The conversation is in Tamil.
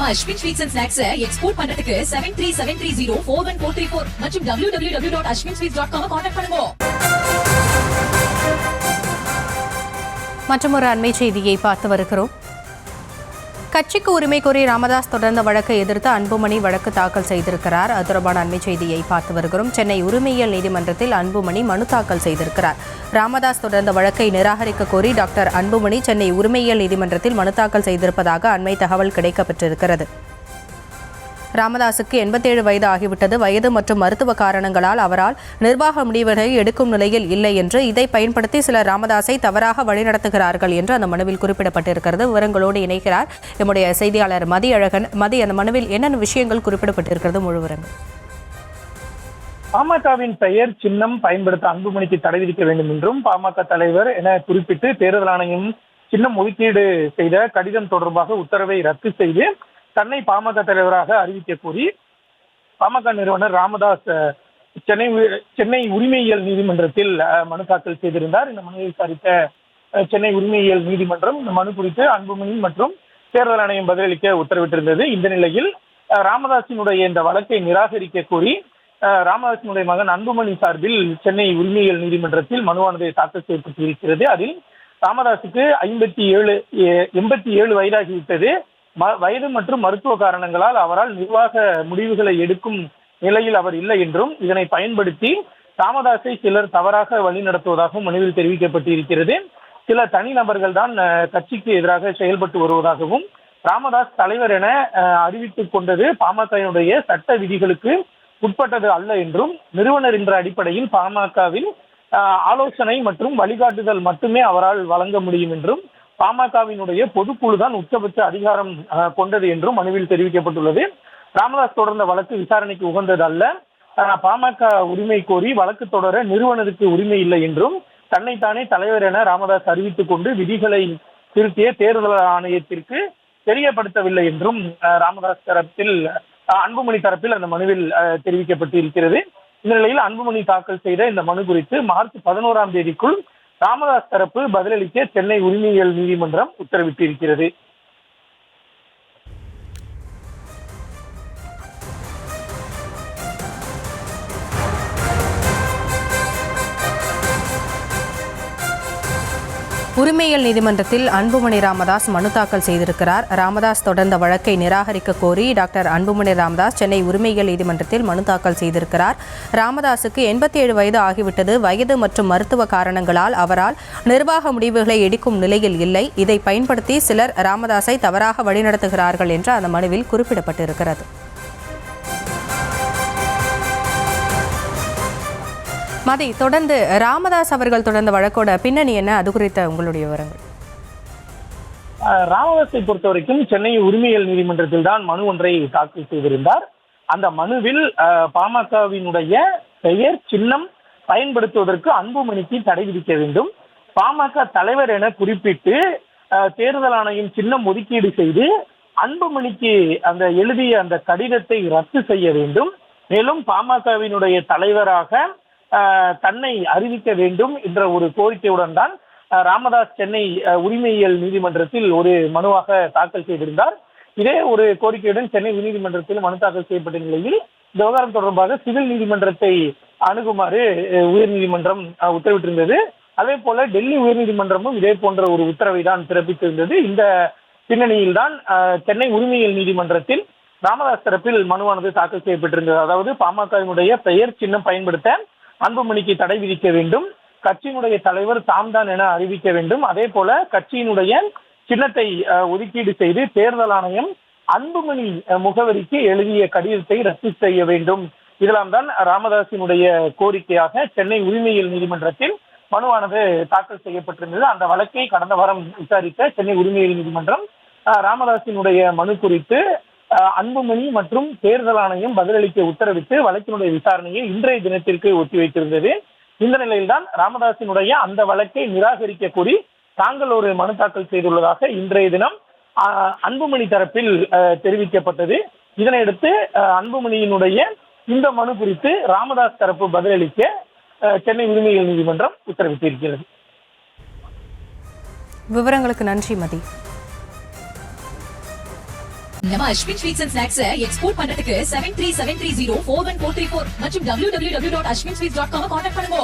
நம்ம Ashwin sweets and snacks export பண்றதுக்கு 7373041434 மற்றும் www.ashwinsweets.com கான்டாக்ட் பண்ணுங்க. மற்றொரு அண்மை செய்தியை பார்த்து வருகிறோம். கட்சிக்கு உரிமை கோரி ராமதாஸ் தொடர்ந்த வழக்கை எதிர்த்து அன்புமணி வழக்கு தாக்கல் செய்திருக்கிறார். அது தொடர்பான அண்மை செய்தியை பார்த்து வருகிறோம். சென்னை உரிமையியல் நீதிமன்றத்தில் அன்புமணி மனு தாக்கல் செய்திருக்கிறார். ராமதாஸ் தொடர்ந்த வழக்கை நிராகரிக்க கோரி டாக்டர் அன்புமணி சென்னை உரிமையியல் நீதிமன்றத்தில் மனு தாக்கல் செய்திருப்பதாக அண்மை தகவல் கிடைக்கப்பெற்றிருக்கிறது. ராமதாசுக்கு 87 வயது ஆகிவிட்டது. வயது மற்றும் மருத்துவ காரணங்களால் அவரால் நிர்வாக முடிவுகளை எடுக்கும் நிலையில் இல்லை என்று இதை பயன்படுத்தி சிலர் ராமதாஸை தவறாக வழிநடத்துகிறார்கள் என்று அந்த மனுவில் குறிப்பிடப்பட்டிருக்கிறது. விவரங்களோடு இணைக்கிறார் நம்முடைய செய்தியாளர் மதியழகன். அந்த மனுவில் என்னென்ன விஷயங்கள் குறிப்பிடப்பட்டிருக்கிறது? முழு விவரங்கள். பாமகவின் பெயர் சின்னம் பயன்படுத்த அன்புமணிக்கு தடை விதிக்க வேண்டும் என்றும் பாமக தலைவர் என குறிப்பிட்டு தேர்தல் ஆணையம் சின்னம் ஒதுக்கீடு செய்த கடிதம் தொடர்பாக உத்தரவை ரத்து செய்து தன்னை பாமக தலைவராக அறிவிக்க கோரி பாமக நிறுவனர் ராமதாஸ் சென்னை உரிமையியல் நீதிமன்றத்தில் மனு தாக்கல் செய்திருந்தார். இந்த மனுவை விசாரித்த சென்னை உரிமையியல் நீதிமன்றம் இந்த மனு குறித்து அன்புமணி மற்றும் தேர்தல் ஆணையம் பதிலளிக்க உத்தரவிட்டிருந்தது. இந்த நிலையில் ராமதாஸினுடைய இந்த வழக்கை நிராகரிக்க கோரி ராமதாஸினுடைய மகன் அன்புமணி சார்பில் சென்னை உரிமையியல் நீதிமன்றத்தில் மனுவானது தாக்கல் செய்யப்பட்டிருக்கிறது. அதில் ராமதாஸுக்கு 87 வயதாகிவிட்டது. வயது மற்றும் மருத்துவ காரணங்களால் அவரால் நிர்வாக முடிவுகளை எடுக்கும் நிலையில் அவர் இல்லை என்றும் இதனை பயன்படுத்தி ராமதாஸை சிலர் தவறாக வழிநடத்துவதாகவும் மனுவில் தெரிவிக்கப்பட்டிருக்கிறது. சில தனிநபர்கள் தான் கட்சிக்கு எதிராக செயல்பட்டு வருவதாகவும் ராமதாஸ் தலைவர் என அறிவித்துக் கொண்டது பாமகவினுடைய சட்ட விதிகளுக்கு உட்பட்டது அல்ல என்றும் நிறுவனர் என்ற அடிப்படையில் பாமகவின் ஆலோசனை மற்றும் வழிகாட்டுதல் மட்டுமே அவரால் வழங்க முடியும் என்றும் பாமகவினுடைய பொதுக்குழுதான் உச்சபட்ச அதிகாரம் கொண்டது என்றும் மனுவில் தெரிவிக்கப்பட்டுள்ளது. ராமதாஸ் தொடர்ந்த வழக்கு விசாரணைக்கு உகந்தது அல்ல. பாமக உரிமை கோரி வழக்கு தொடர நிறுவனருக்கு உரிமை இல்லை என்றும் தன்னைத்தானே தலைவர் என ராமதாஸ் அறிவித்துக் கொண்டு விதிகளை திருத்திய தேர்தல் ஆணையத்திற்கு தெரியப்படுத்தவில்லை என்றும் ராமதாஸ் தரப்பில் அன்புமணி தரப்பில் அந்த மனுவில் தெரிவிக்கப்பட்டிருக்கிறது. இந்த நிலையில் அன்புமணி தாக்கல் செய்த இந்த மனு குறித்து மார்ச் 11ஆம் தேதிக்குள் ராமதாஸ் தரப்பு பதிலளிக்க சென்னை உரிமையியல் நீதிமன்றம் உத்தரவிட்டிருக்கிறது. உரிமையியல் நீதிமன்றத்தில் அன்புமணி ராமதாஸ் மனு தாக்கல் செய்திருக்கிறார். ராமதாஸ் தொடர்ந்த வழக்கை நிராகரிக்க கோரி டாக்டர் அன்புமணி ராமதாஸ் சென்னை உரிமையியல் நீதிமன்றத்தில் மனு தாக்கல் செய்திருக்கிறார். ராமதாசுக்கு 87 வயது ஆகிவிட்டது. வயது மற்றும் மருத்துவ காரணங்களால் அவரால் நிர்வாக முடிவுகளை எடுக்கும் நிலையில் இல்லை. இதை பயன்படுத்தி சிலர் ராமதாஸை தவறாக வழிநடத்துகிறார்கள் என்று அந்த மனுவில் குறிப்பிடப்பட்டிருக்கிறது. மதி, தொடர்ந்து ராமதாஸ் அவர்கள் தொடர்ந்த வழக்கோட பின்னணி என்ன? அது குறித்த உங்களுடைய விவரங்கள். ராமதாஸை பொறுத்த வரைக்கும் சென்னை உரிமையியல் நீதிமன்றத்தில் தான் மனு ஒன்றை தாக்கல் செய்திருந்தார். அந்த மனுவில் பாமகவினுடைய பெயர் சின்னம் பயன்படுத்துவதற்கு அன்புமணிக்கு தடை விதிக்க வேண்டும், பாமக தலைவர் என குறிப்பிட்டு தேர்தல் ஆணையம் சின்னம் ஒதுக்கீடு செய்து அன்புமணிக்கு அந்த எழுதிய அந்த கடிதத்தை ரத்து செய்ய வேண்டும், மேலும் பாமகவினுடைய தலைவராக தன்னை அறிவிக்க வேண்டும் என்ற ஒரு கோரிக்கையுடன் தான் ராமதாஸ் சென்னை உரிமையியல் நீதிமன்றத்தில் ஒரு மனுவாக தாக்கல் செய்திருந்தார். இதே ஒரு கோரிக்கையுடன் சென்னை உயர்நீதிமன்றத்தில் மனு தாக்கல் செய்யப்பட்ட நிலையில் இந்த விவகாரம் தொடர்பாக சிவில் நீதிமன்றத்தை அணுகுமாறு உயர்நீதிமன்றம் உத்தரவிட்டிருந்தது. அதே போல டெல்லி உயர்நீதிமன்றமும் இதே போன்ற ஒரு உத்தரவை தான் பிறப்பித்திருந்தது. இந்த பின்னணியில் தான் சென்னை உரிமையியல் நீதிமன்றத்தில் ராமதாஸ் தரப்பில் மனுவானது தாக்கல் செய்யப்பட்டிருந்தது. அதாவது பாமகவினுடைய பெயர் சின்னம் பயன்படுத்த அன்புமணிக்கு தடை விதிக்க வேண்டும், கட்சியினுடைய தலைவர் தாம்தான் என அறிவிக்க வேண்டும், அதே போல கட்சியினுடைய சின்னத்தை ஒதுக்கீடு செய்து தேர்தல் ஆணையம் அன்புமணி முகவரிக்கு எழுதிய கடிதத்தை ரத்து செய்ய வேண்டும். இதெல்லாம் தான் ராமதாஸினுடைய கோரிக்கையாக சென்னை உரிமையியல் நீதிமன்றத்தில் மனுவானது தாக்கல் செய்யப்பட்டிருந்தது. அந்த வழக்கை கடந்த வாரம் விசாரித்த சென்னை உரிமையியல் நீதிமன்றம் ராமதாஸினுடைய மனு குறித்து அன்புமணி மற்றும் தேர்தல் ஆணையம் பதிலளிக்க உத்தரவிட்டு வழக்கினுடைய விசாரணையை இன்றைய தினத்திற்கு ஒத்திவைத்திருந்தது. இந்த நிலையில்தான் ராமதாஸினுடைய அந்த வழக்கை நிராகரிக்க கோரி தாங்கள் ஒரு மனு தாக்கல் செய்துள்ளதாக இன்றைய தினம் அன்புமணி தரப்பில் தெரிவிக்கப்பட்டது. இதனையடுத்து அன்புமணியினுடைய இந்த மனு குறித்து ராமதாஸ் தரப்பு பதிலளிக்க சென்னை உரிமையியல் நீதிமன்றம் உத்தரவிட்டிருக்கிறது. விவரங்களுக்கு நன்றி மதி. நம்ம Ashwin sweets and snacks export பண்றதுக்கு 7373041434 மற்றும் www.ashwinsweets.com கான்டாக்ட் பண்ணுங்க.